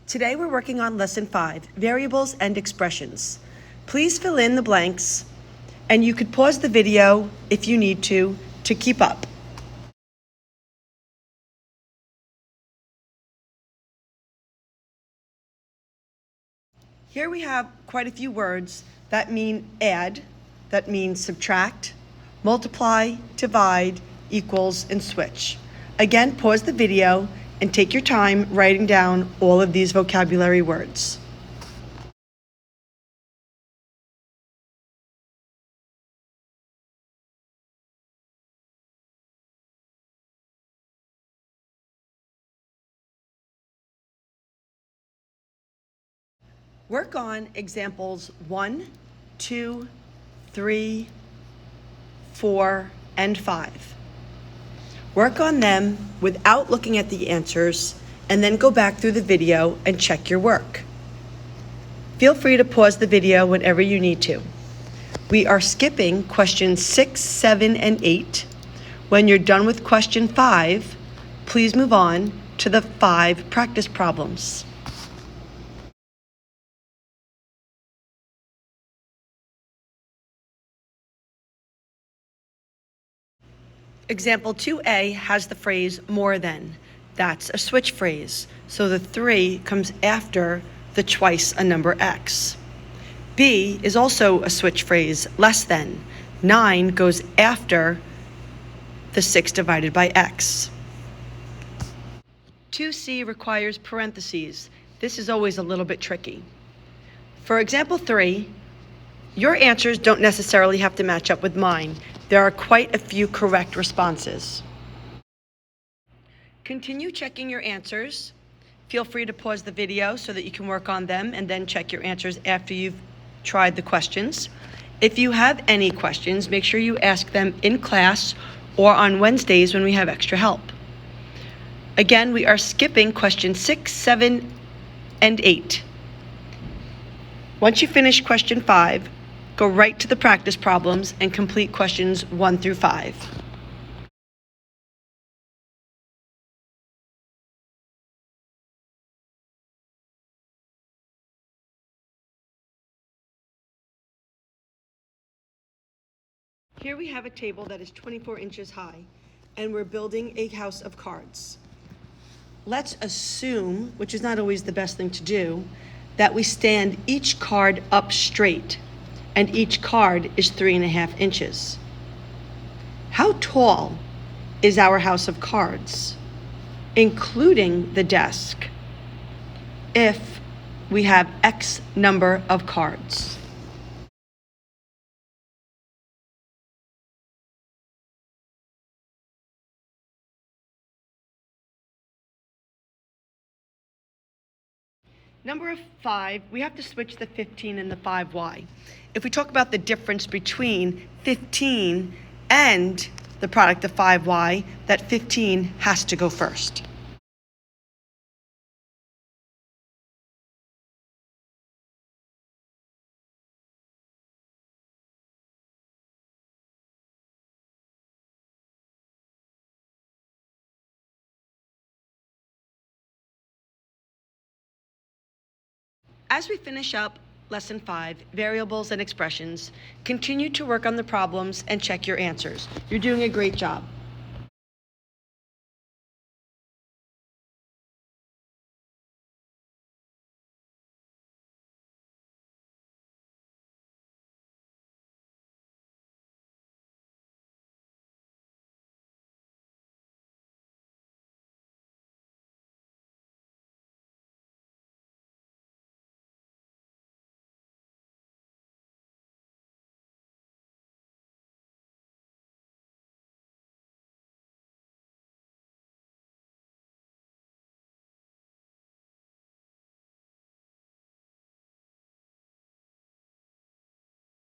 Today we're working on Lesson 5, Variables and Expressions. Please fill in the blanks, and you could pause the video if you need to keep up. Here we have quite a few words that mean add, that means subtract, multiply, divide, equals, and switch. Again, pause the video and take your time writing down all of these vocabulary words. Work on examples 1, 2, 3, 4, and 5. Work on them without looking at the answers, and then go back through the video and check your work. Feel free to pause the video whenever you need to. We are skipping questions 6, 7, and 8. When you're done with question 5, please move on to the 5 practice problems. Example 2A has the phrase more than. That's a switch phrase, so the 3 comes after the twice a number x. B is also a switch phrase, less than. 9 goes after the 6 divided by x. 2C requires parentheses. This is always a little bit tricky. For example 3, your answers don't necessarily have to match up with mine. There are quite a few correct responses. Continue checking your answers. Feel free to pause the video so that you can work on them and then check your answers after you've tried the questions. If you have any questions, make sure you ask them in class or on Wednesdays when we have extra help. Again, we are skipping questions 6, 7, and 8. Once you finish question 5, go right to the practice problems and complete questions 1 through 5. Here we have a table that is 24 inches high, and we're building a house of cards. Let's assume, which is not always the best thing to do, that we stand each card up straight, and each card is 3.5 inches. How tall is our house of cards, including the desk, if we have X number of cards? Number 5, we have to switch the 15 and the 5y. If we talk about the difference between 15 and the product of 5y, that 15 has to go first. As we finish up Lesson 5, Variables and Expressions, continue to work on the problems and check your answers. You're doing a great job.